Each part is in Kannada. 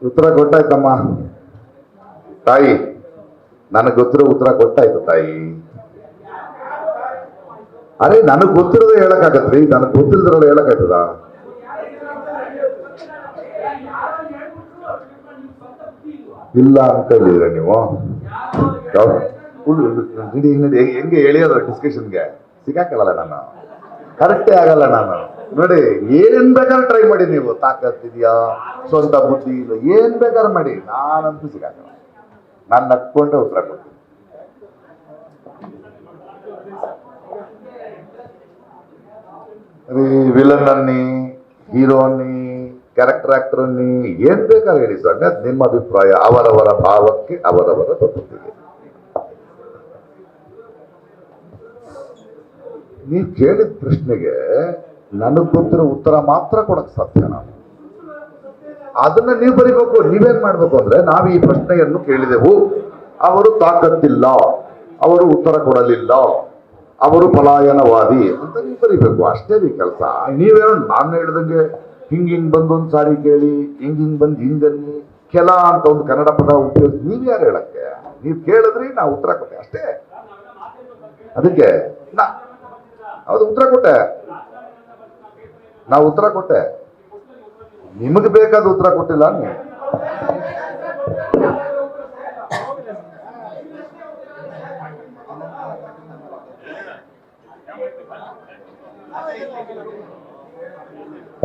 ಉತ್ತರ ಕೊಟ್ಟಾಯ್ತಮ್ಮ ತಾಯಿ, ನನಗೆ ಗೊತ್ತಿರೋ ಉತ್ತರ ಕೊಟ್ಟಾಯ್ತು ತಾಯಿ. ಅರೆ ನನಗ್ ಗೊತ್ತಿರೋದು ಹೇಳಕ್ಕಾಗತ್ರಿ, ನನಗ್ ಗೊತ್ತಿಲ್ಲದ್ರಲ್ಲ ಹೇಳಕ್ಕಾಯ್ತದ? ಇಲ್ಲ ಅಂತ ಹೇಳಿದ್ರೆ ನೀವು ಹೆಂಗೆ ಎಳೆಯೋದು ಡಿಸ್ಕಷನ್ಗೆ ಸಿಗಾಕಲ್ಲ ನಾನು, ಕರೆಕ್ಟೇ ಆಗಲ್ಲ ನಾನು. ನೋಡಿ ಏನ್ ಬೇಕಾದ್ರೆ ಟ್ರೈ ಮಾಡಿ ನೀವು, ತಾಕತ್ತಿದ್ಯಾ, ಸ್ವಂತ ಬುದ್ಧಿ ಇಲ್ಲ, ಏನ್ ಬೇಕಾದ್ರೆ ಮಾಡಿ, ನಾನಂತೂ ಸಿಗಾಕಲ್ಲ. ನಾನು ನಕ್ಕೊಂಡೆ ಉತ್ತರ ಕೊಡ್ತೀನಿ. ವಿಲನ್ ಅನ್ನಿ, ಹೀರೋ ಅನ್ನಿ, ಕ್ಯಾರೆಕ್ಟರ್ ಆಕ್ಟರ್ ಅನ್ನಿ, ಏನ್ ಬೇಕಾದ್ರೆ ಹೇಳಿ ಸ್ವಾಮಿ, ಅದು ನಿಮ್ಮ ಅಭಿಪ್ರಾಯ. ಅವರವರ ಭಾವಕ್ಕೆ ಅವರವರ ಬದುಕಿಗೆ. ನೀವು ಕೇಳಿದ ಪ್ರಶ್ನೆಗೆ ನನಗ್ ಗೊತ್ತಿರೋ ಉತ್ತರ ಮಾತ್ರ ಕೊಡಕ್ ಸಾಧ್ಯ. ನಾನು ಅದನ್ನ ನೀವು ಬರಿಬೇಕು. ನೀವೇನ್ ಮಾಡ್ಬೇಕು ಅಂದ್ರೆ, ನಾವು ಈ ಪ್ರಶ್ನೆಯನ್ನು ಕೇಳಿದೆವು, ಅವರು ತಾಕತ್ತಿಲ್ಲ, ಅವರು ಉತ್ತರ ಕೊಡಲಿಲ್ಲ, ಅವರು ಪಲಾಯನವಾದಿ ಅಂತ ನೀವು ಬರಿಬೇಕು. ಅಷ್ಟೇ ರೀ ಕೆಲಸ. ನೀವೇನೋ ನಾನು ಹೇಳ್ದಂಗೆ ಹಿಂಗ್ ಬಂದು ಒಂದು ಸಾರಿ ಕೇಳಿ, ಹಿಂಗ್ ಬಂದು ಹಿಂದನ್ನಿ ಕೆಲ ಅಂತ ಒಂದು ಕನ್ನಡ ಪದ ಉಪಯೋಗಿಸಿ ನೀವ್ ಯಾರು ಹೇಳಕ್ಕೆ? ನೀವು ಕೇಳಿದ್ರಿ, ನಾವು ಉತ್ತರ ಕೊಟ್ಟೆ ಅಷ್ಟೇ. ಅದಕ್ಕೆ ಹೌದು ಉತ್ತರ ಕೊಟ್ಟೆ, ನಾವು ಉತ್ತರ ಕೊಟ್ಟೆ, ನಿಮಗೆ ಬೇಕಾದ ಉತ್ತರ ಕೊಟ್ಟಿಲ್ಲ ನೀವು.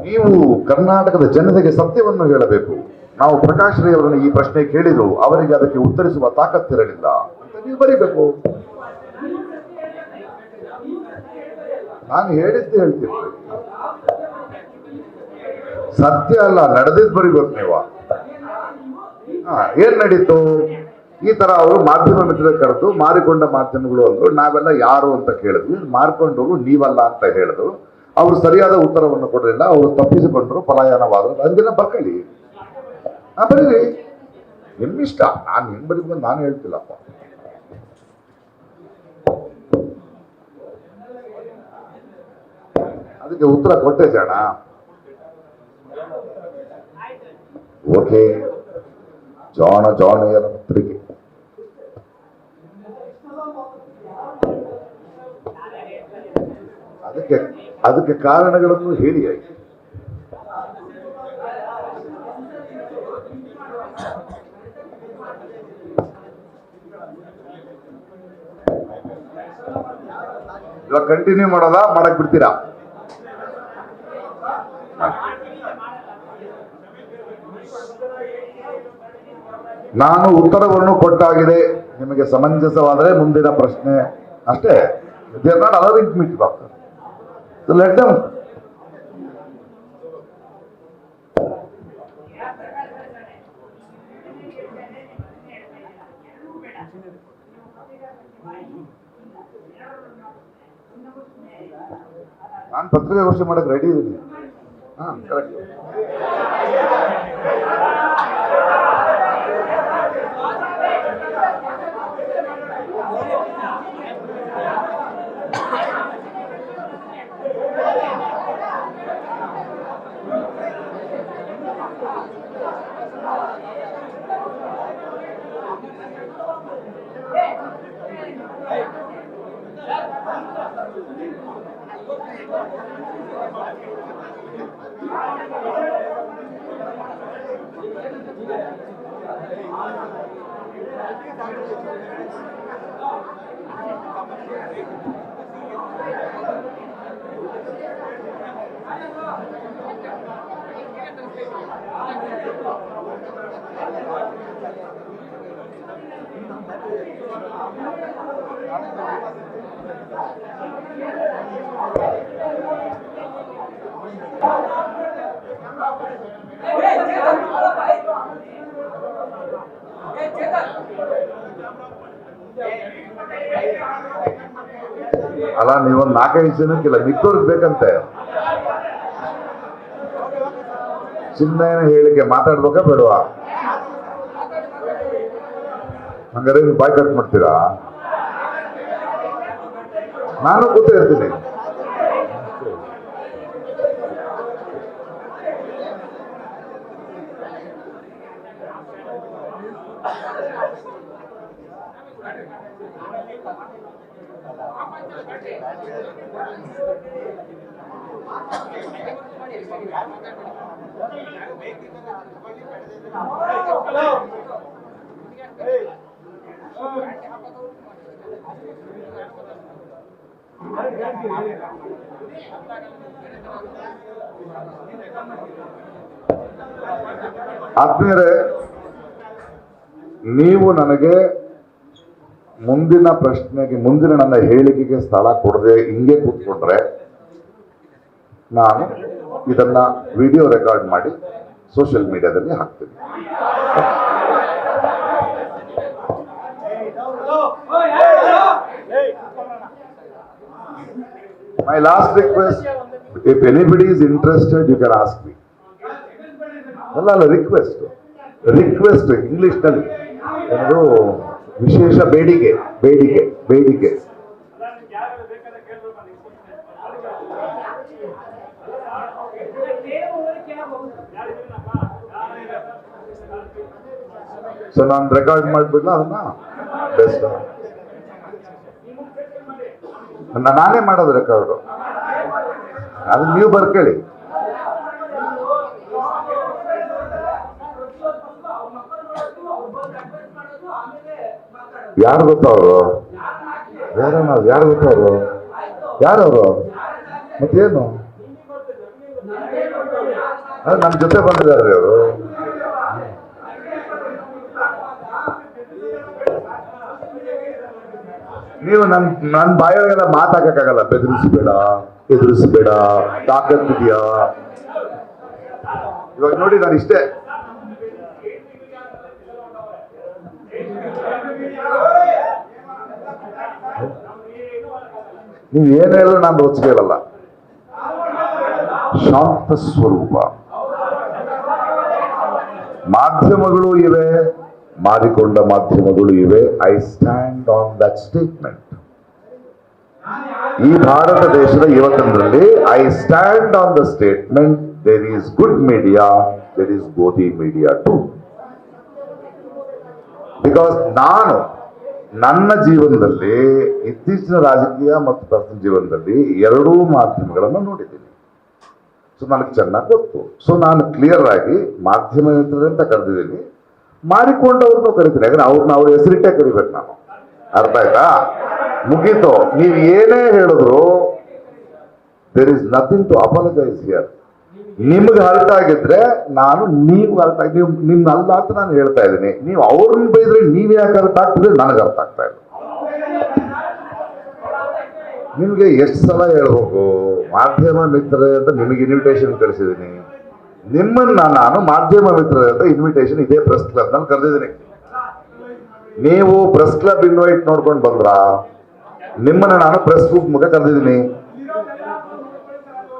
ನೀವು ಕರ್ನಾಟಕದ ಜನತೆಗೆ ಸತ್ಯವನ್ನು ಹೇಳಬೇಕು. ನಾವು ಪ್ರಕಾಶ್ ರೈ ಅವರನ್ನು ಈ ಪ್ರಶ್ನೆ ಕೇಳಿದ್ರು, ಅವರಿಗೆ ಅದಕ್ಕೆ ಉತ್ತರಿಸುವ ತಾಕತ್ತಿರಲಿಲ್ಲ ಅಂತ ನೀವು ಬರೀಬೇಕು. ನಾನು ಹೇಳಿದ್ದು ಹೇಳ್ತೀನಿ, ಸತ್ಯ ಅಲ್ಲ ನಡೆದಿದ್ದು ಬರೀಬೇಕು ನೀವು. ಏನ್ ನಡೀತು? ಈ ತರ ಅವರು ಮಾಧ್ಯಮ ಮಿತ್ರ ಕರೆದು ಮಾರಿಕೊಂಡ ಮಾಧ್ಯಮಗಳು ಅಂದ್ರು, ನಾವೆಲ್ಲ ಯಾರು ಅಂತ ಕೇಳಿದ್ವಿ, ಮಾರ್ಕೊಂಡವರು ನೀವಲ್ಲ ಅಂತ ಹೇಳಿದ್ರು. ಅವರು ಸರಿಯಾದ ಉತ್ತರವನ್ನು ಕೊಡಲಿಲ್ಲ, ಅವರು ತಪ್ಪಿಸಿಕೊಂಡ್ರು, ಪಲಾಯನವಾದರು. ಅದನ್ನ ಬರ್ಕೊಳ್ಳಿ, ಬರೀರಿ, ನಿಮ್ಮಿಷ್ಟ. ನಾನು ಹೆಂಗ್ ಬರೀಬೇಕು ನಾನು ಹೇಳ್ತಿಲ್ಲಪ್ಪ. ಅದಕ್ಕೆ ಉತ್ತರ ಕೊಟ್ಟೆ ಜಾಣ. ಓಕೆ, ಜಾಣೆಯರ ಪತ್ರಿಕೆ. ಅದಕ್ಕೆ ಕಾರಣಗಳನ್ನು ಹೇಳಿ ಆಯ್ತು. ಇವಾಗ ಕಂಟಿನ್ಯೂ ಮಾಡೋದಾ, ಮಾಡಕ್ ಬಿಡ್ತೀರಾ? ನಾನು ಉತ್ತರವನ್ನು ಕೊಟ್ಟಾಗಿದೆ, ನಿಮಗೆ ಸಮಂಜಸವಾದರೆ ಮುಂದಿನ ಪ್ರಶ್ನೆ ಅಷ್ಟೇ. They are not allowing me to talk. So let them. ನಾನು ಪತ್ರಿಕಾಗೋಷ್ಠಿ ಮಾಡಕ್ ರೆಡಿ ಇದ್ದೀನಿ. ಕರೆಕ್ಟ್. ಅಲ್ಲ, ನೀವೊಂದು 4-5 ಜನಕ್ಕಿಲ್ಲ, ಮಿಕ್ಕವ್ರಿಗೆ ಬೇಕಂತೆ. ಚಿನ್ನ ಹೇಳಿಕೆ ಮಾತಾಡ್ಬೇಕಾ ಬೇಡವಾ? ಹಂಗಾರೆ ನೀವು ಬಾಯ್ ಕಟ್ ಮಾಡ್ತೀರಾ? ನಾನು ಕೂತೇ ಇರ್ತೀನಿ. ಆತ್ಮೀಯರೇ, ನೀವು ನನಗೆ ಮುಂದಿನ ಪ್ರಶ್ನೆಗೆ, ಮುಂದಿನ ನನ್ನ ಹೇಳಿಕೆಗೆ ಸ್ಥಳ ಕೊಡದೆ ಹಿಂಗೆ ಕೂತ್ಕೊಂಡ್ರೆ ನಾನು ಇದನ್ನ ವಿಡಿಯೋ ರೆಕಾರ್ಡ್ ಮಾಡಿ ಸೋಷಿಯಲ್ ಮೀಡಿಯಾದಲ್ಲಿ ಹಾಕ್ತೀನಿ. My last request, if anybody is interested, you can ask me. ಅಲ್ಲ ರಿಕ್ವೆಸ್ಟ್ ಇಂಗ್ಲಿಷ್ ನಲ್ಲಿ ಒಂದು ವಿಶೇಷ ಬೇಡಿಕೆ. ಸೊ ನಾನು ರೆಕಾರ್ಡ್ ಮಾಡ್ಬಿಡ್ಲ ಅದನ್ನ? ಬೆಸ್ಟ್, ನಾನೇ ಮಾಡೋದು ರೆಕಾರ್ಡು. ಅದು ನೀವು ಬರ್ಕೊಳ್ಳಿ. ಯಾರು ಗೊತ್ತವರು? ಯಾರು ಗೊತ್ತವರು? ಯಾರವರು? ಮತ್ತೇನು? ನಮ್ಮ ಜೊತೆ ಬಂದಿದ್ದಾರೆ ಅವರು. ನೀವು ನನ್ನ ಬಾಯೊಳಗೆಲ್ಲ ಮಾತಾಗಕ್ಕಾಗಲ್ಲ. ಎದುರಿಸಬೇಡ, ತಾಕತ್ತಿದೆಯಾ? ಇವಾಗ ನೋಡಿ, ನಾನು ಇಷ್ಟೇ. ನೀವು ಏನ್ ಹೇಳಿದ್ರು ನಾನು ರೋಚಿಗೆ ಇರಲ್ಲ. ಶಾಂತ ಸ್ವರೂಪ. ಮಾಧ್ಯಮಗಳು ಇವೆ, ಮಾರಿಕೊಂಡ ಮಾಧ್ಯಮಗಳು ಇವೆ. I stand on that statement. ಈ ಭಾರತ ದೇಶದ ಯುವಕರಲ್ಲಿ I stand on the statement. There is good media, there is Godi media too. Because ನಾನು ನನ್ನ ಜೀವನದಲ್ಲಿ, ಇತ್ತೀಚಿನ ರಾಜಕೀಯ ಮತ್ತು ಪರ್ಸನಲ್ ಜೀವನದಲ್ಲಿ ಎರಡೂ ಮಾಧ್ಯಮಗಳನ್ನು ನೋಡಿದ್ದೀನಿ. ಸೊ ನನಗೆ ಚೆನ್ನಾಗಿ ಗೊತ್ತು. ಸೊ ನಾನು ಕ್ಲಿಯರ್ ಆಗಿ ಮಾಧ್ಯಮ ಅಂತ ಕರೆದಿದ್ದೀನಿ, ಮಾರಿಕೊಂಡವ್ರನ್ನೂ ಕರಿತೀನಿ. ಯಾಕಂದ್ರೆ ಅವ್ರ ಹೆಸರಿಟ್ಟೇ ಕರಿಬೇಕು ನಾನು. ಅರ್ಥ ಆಯ್ತಾ? ಮುಗೀತು. ನೀವು ಏನೇ ಹೇಳಿದ್ರು there is nothing to apologise here. ನಿಮ್ಗೆ ಹರ್ಟ್ ಆಗಿದ್ರೆ ನಾನು, ನೀವು ಹರ್ಟ್ ಆಗಿ, ನೀವು ನಿಮ್ಗೆ ಅಲ್ಲ ಅಂತ ನಾನು ಹೇಳ್ತಾ ಇದ್ದೀನಿ. ನೀವು ಅವ್ರನ್ನ ಬೈದ್ರೆ ನೀವ್ ಯಾಕೆ ಹರ್ಟ್ ಆಗ್ತಿದ್ರೆ ನನಗೆ ಅರ್ಥ ಆಗ್ತಾ ಇಲ್ಲ. ನಿಮ್ಗೆ ಎಷ್ಟು ಸಲ ಹೇಳ್ಬೇಕು ಮಾಧ್ಯಮ ಮಿತ್ರರೇ ಅಂತ? ನಿಮಗೆ ಇನ್ವಿಟೇಷನ್ ಕಳಿಸಿದ್ದೀನಿ. ನಿಮ್ಮನ್ನ ನಾನು ಮಾಧ್ಯಮ ಮಿತ್ರರೇ ಅಂತ ಇನ್ವಿಟೇಷನ್ ಇದೇ ಪ್ರೆಸ್ ಕ್ಲಬ್ ನಲ್ಲಿ ಕರೆದಿದ್ದೀನಿ. ನೀವು ಪ್ರೆಸ್ ಕ್ಲಬ್ ಇನ್ವೈಟ್ ನೋಡ್ಕೊಂಡು ಬಂದ್ರ? ನಿಮ್ಮನ್ನ ನಾನು ಪ್ರೆಸ್ ಬುಕ್ ಮುಖ ಕರೆದಿದ್ದೀನಿ,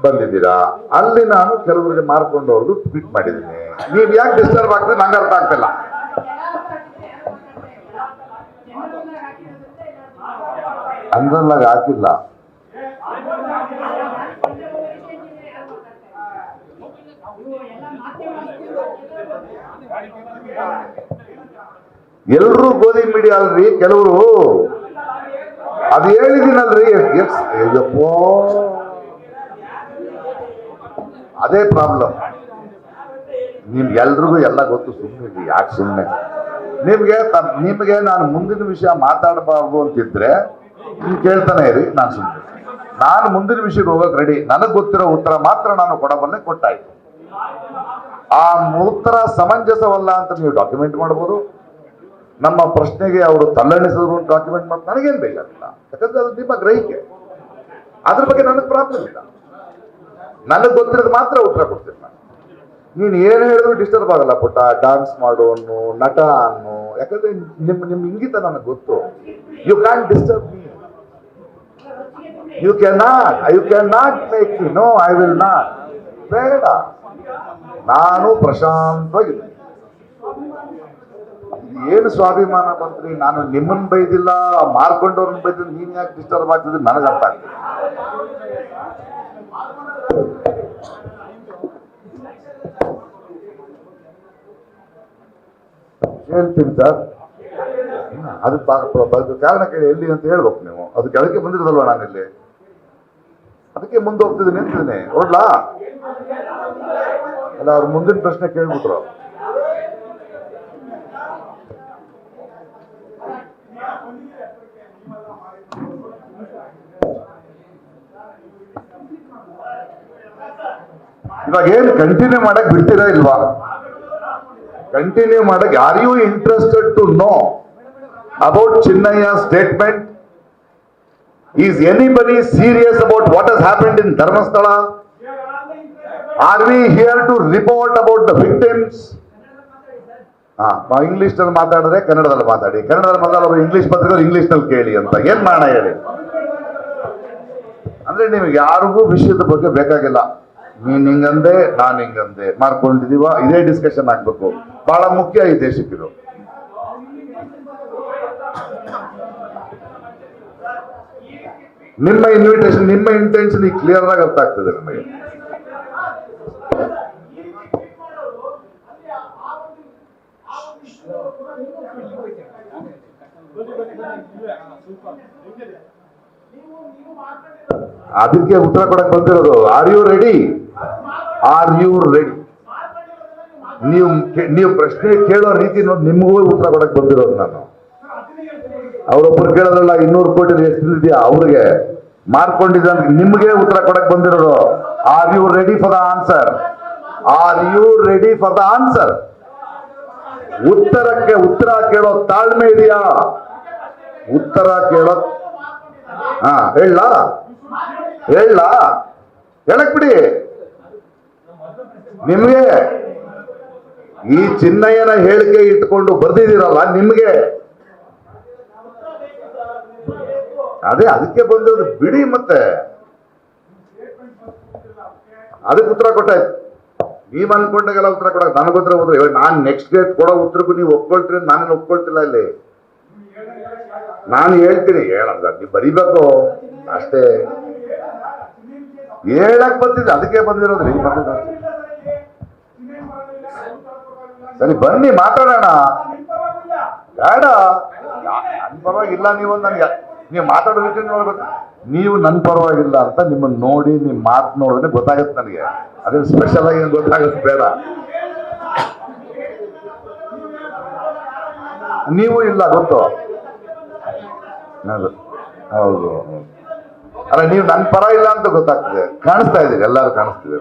ಬಂದಿದ್ದೀರಾ? ಅಲ್ಲಿ ನಾನು ಕೆಲವರಿಗೆ ಮಾರ್ಕೊಂಡವ್ರಿಗೂ ಟ್ವೀಟ್ ಮಾಡಿದ್ದೀನಿ. ನೀವ್ ಯಾಕೆ ಡಿಸ್ಟರ್ಬ್ ಆಗ್ತದೆ ನಂಗೆ ಅರ್ಥ ಆಗ್ತಿಲ್ಲ. ಅಂದ್ರಲ್ಲಾಗ ಹಾಕಿಲ್ಲ. ಎಲ್ರೂ ಗೋಧಿ ಮೀಡಿಯಾ ಅಲ್ರಿ, ಕೆಲವರು ಅದು ಹೇಳಿದ್ದೀನಲ್ರಿ. ಅಯ್ಯಪ್ಪೋ, ಅದೇ ಪ್ರಾಬ್ಲಮ್. ನಿಮ್ಗೆಲ್ರಿಗೂ ಎಲ್ಲ ಗೊತ್ತು. ಸುಮ್ಮನೆ ಯಾಕೆ ಸುಮ್ಮನೆ? ನಿಮಗೆ ನಾನು ಮುಂದಿನ ವಿಷಯ ಮಾತಾಡಬಾರ್ದು ಅಂತಿದ್ರೆ ನೀವು ಕೇಳ್ತಾನೆ ಇರಿ, ನಾನು ಸುಮ್ಮನೆ. ನಾನು ಮುಂದಿನ ವಿಷಯಕ್ಕೆ ಹೋಗಕ್ಕೆ ರೆಡಿ. ನನಗೆ ಗೊತ್ತಿರೋ ಉತ್ತರ ಮಾತ್ರ ನಾನು ಕೊಡಬಲ್ಲೆ, ಕೊಟ್ಟಾಯ್ತು. ಆ ಉತ್ತರ ಸಮಂಜಸವಲ್ಲ ಅಂತ ನೀವು ಡಾಕ್ಯುಮೆಂಟ್ ಮಾಡ್ಬೋದು. ನಮ್ಮ ಪ್ರಶ್ನೆಗೆ ಅವರು ತಲ್ಲಣಿಸಿದ್ರು ಡಾಕ್ಯುಮೆಂಟ್ ಮಾಡಿ ನನಗೇನು ಬೇಕಾಗಿಲ್ಲ. ಯಾಕಂದ್ರೆ ಅದು ನಿಮ್ಮ ಗ್ರಹಿಕೆ. ಅದ್ರ ಬಗ್ಗೆ ನನಗೆ ಪ್ರಾಬ್ಲಮ್ ಇಲ್ಲ. ನನಗೆ ಗೊತ್ತಿರೋದು ಮಾತ್ರ ಉತ್ತರ ಕೊಡ್ತೀನಿ ನಾನು. ನೀನು ಏನು ಹೇಳಿದ್ರು ಡಿಸ್ಟರ್ಬ್ ಆಗಲ್ಲ. ಪುಟ್ಟ ಡಾನ್ಸ್ ಮಾಡು ಅನ್ನು, ನಟ ಅನ್ನು. ಯಾಕಂದ್ರೆ ನಿಮ್ ಇಂಗಿತ ನನಗೆ ಗೊತ್ತು. You can disturb me. You can not make me. No, I will not. ಬೇಡ, ನಾನು ಪ್ರಶಾಂತವಾಗಿದ್ದೀನಿ. ಏನು ಸ್ವಾಭಿಮಾನ ಬಂತ್ರಿ? ನಾನು ನಿಮ್ಮನ್ನ ಬೈದಿಲ್ಲ, ಮಾರ್ಕೊಂಡವ್ರನ್ನ ಬೈದಿಲ್ಲ. ನೀನ್ ಯಾಕೆ ಡಿಸ್ಟರ್ಬ್ ಆಗ್ತಿದ್ರೆ ನನಗೆ ಅರ್ಥ ಆಗ್ತದೆ. ಹೇಳ್ತೀನಿ ಸರ್, ಅದಕ್ಕೆ ಕಾರಣ ಕೇಳಿ ಎಲ್ಲಿ ಅಂತ ಹೇಳ್ಬೇಕು ನೀವು. ಅದಕ್ಕೆ ಬಂದಿರೋದಲ್ವ ನಾನಿಲ್ಲಿ, ಅದಕ್ಕೆ ಮುಂದೆ ಹೋಗ್ತಿದ್ದೀನಿ ನಿಂತಿದ್ದೀನಿ. ನೋಡ್ಲಾ ಅಲ್ಲ, ಅವ್ರು ಮುಂದಿನ ಪ್ರಶ್ನೆ ಕೇಳ್ಬಿಟ್ರು. ಇವಾಗ ಏನು ಕಂಟಿನ್ಯೂ ಮಾಡಕ್ ಬಿಡ್ತೀರಾ ಇಲ್ವಾ? ಕಂಟಿನ್ಯೂ ಮಾಡಕ್, are you interested to know about Chinnayya statement? Is anybody serious about what has happened in Dharmasthala? Are we here to report about the victims? English ನಲ್ಲಿ ಮಾತಾಡಿದ್ರೆ ಕನ್ನಡದಲ್ಲಿ ಮಾತಾಡಿ, ಕನ್ನಡದಲ್ಲಿ ಮಾತಾಡೋರು ಇಂಗ್ಲಿಷ್ ಪತ್ರಿಕೆ ಇಂಗ್ಲಿಷ್ ನಲ್ಲಿ ಕೇಳಿ ಅಂತ ಏನ್ ಮಾಡೋಣ ಹೇಳಿ? ಅಂದ್ರೆ ನಿಮ್ಗೆ ಯಾರಿಗೂ ವಿಷಯದ ಬಗ್ಗೆ ಬೇಕಾಗಿಲ್ಲ. ನೀನ್ ಹಿಂಗಂದೆ ನಾನ್ ಹಿಂಗಂದೆ ಮಾಡ್ಕೊಂಡಿದೀವ, ಇದೇ ಡಿಸ್ಕಷನ್ ಆಗ್ಬೇಕು. ಬಹಳ ಮುಖ್ಯ ಈ ದೇಶಕ್ಕಿದು. ನಿಮ್ಮ ಇನ್ವಿಟೇಷನ್, ನಿಮ್ಮ ಇಂಟೆನ್ಷನ್ ಈಗ ಕ್ಲಿಯರ್ ಆಗಿ ಅರ್ಥ ಆಗ್ತದೆ ನಮಗೆ. ಅದಕ್ಕೆ ಉತ್ತರ ಕೊಡಕ್ ಬಂದಿರೋದು. Are you ready? Are you ready? ನೀವು ಪ್ರಶ್ನೆ ಕೇಳೋ ರೀತಿ ನೋಡಿ ನಿಮಗೂ ಉತ್ತರ ಕೊಡಕ್ ಬಂದಿರೋದು ನಾನು. ಅವರೊಬ್ಬರು ಕೇಳೋದ್ರಲ್ಲ 200 ಕೋಟಿ ಎಷ್ಟು ಇದೆಯಾ ಅವ್ರಿಗೆ ಮಾರ್ಕೊಂಡಿದ್ದ, ನಿಮ್ಗೆ ಉತ್ತರ ಕೊಡಕ್ ಬಂದಿರೋದು. Are you ready for the answer? Are you ready for the answer? ಉತ್ತರಕ್ಕೆ ಉತ್ತರ ಕೇಳೋ ತಾಳ್ಮೆ ಇದೆಯಾ? ಉತ್ತರ ಕೇಳೋ ಹೇಳಕ್ ಬಿಡಿ. ನಿಮ್ಗೆ ಈ ಚಿನ್ನಯ್ಯನ ಹೇಳಿಕೆ ಇಟ್ಕೊಂಡು ಬರ್ದಿದ್ದೀರಲ್ಲ, ನಿಮ್ಗೆ ಅದಕ್ಕೆ ಬಂದದ್ದು ಬಿಡಿ. ಮತ್ತೆ ಅದಕ್ಕೆ ಉತ್ತರ ಕೊಟ್ಟಾಯ್ತು. ನೀವ್ ಅನ್ಕೊಂಡಾಗೆಲ್ಲ ಉತ್ತರ ಕೊಡಕ್ ನನಗೋತ್ರ ಹೋದ್ರೆ ನಾನ್ ನೆಕ್ಸ್ಟ್ ಡೇಟ್ ಕೊಡೋ ಉತ್ತರಕ್ಕೂ ನೀವು ಒಪ್ಕೊಳ್ತೀರಿ, ನಾನೇನು ಒಪ್ಕೊಳ್ತಿಲ್ಲ. ಇಲ್ಲಿ ನಾನು ಹೇಳ್ತೀನಿ, ಹೇಳಂಗ ನೀವು ಬರಿಬೇಕು ಅಷ್ಟೇ. ಹೇಳಕ್ ಬಂದಿದ್ದೆ, ಅದಕ್ಕೆ ಬಂದಿರೋದ್ರಿ. ಸರಿ ಬನ್ನಿ ಮಾತಾಡೋಣ. ಬೇಡ, ನನ್ ಪರವಾಗಿಲ್ಲ. ನೀವು ಮಾತಾಡೋ ರೀತಿ ನೋಡ್ಬೇಕು. ನೀವು ನನ್ನ ಪರವಾಗಿಲ್ಲ ಅಂತ ನಿಮ್ಮನ್ನ ನೋಡಿ ನಿಮ್ ಮಾತು ನೋಡಿದ್ರೆ ಗೊತ್ತಾಗತ್ತೆ ನನಗೆ. ಅದೇ ಸ್ಪೆಷಲ್ ಆಗಿ ಗೊತ್ತಾಗುತ್ತೆ, ಬೇಡ. ನೀವು ಇಲ್ಲ ಗೊತ್ತು. ಹೌದು, ಅಲ್ಲ ನೀವು ನನ್ನ ಪರ ಇಲ್ಲ ಅಂತ ಗೊತ್ತಾಗ್ತದೆ. ಕಾಣಿಸ್ತಾ ಇದ್ದೀರಿ, ಎಲ್ಲರೂ ಕಾಣಿಸ್ತಿದೆ.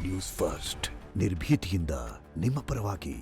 ನ್ಯೂಸ್ ಫಸ್ಟ್, ನಿರ್ಭೀತಿಯಿಂದ ನಿಮ್ಮ ಪರವಾಗಿ.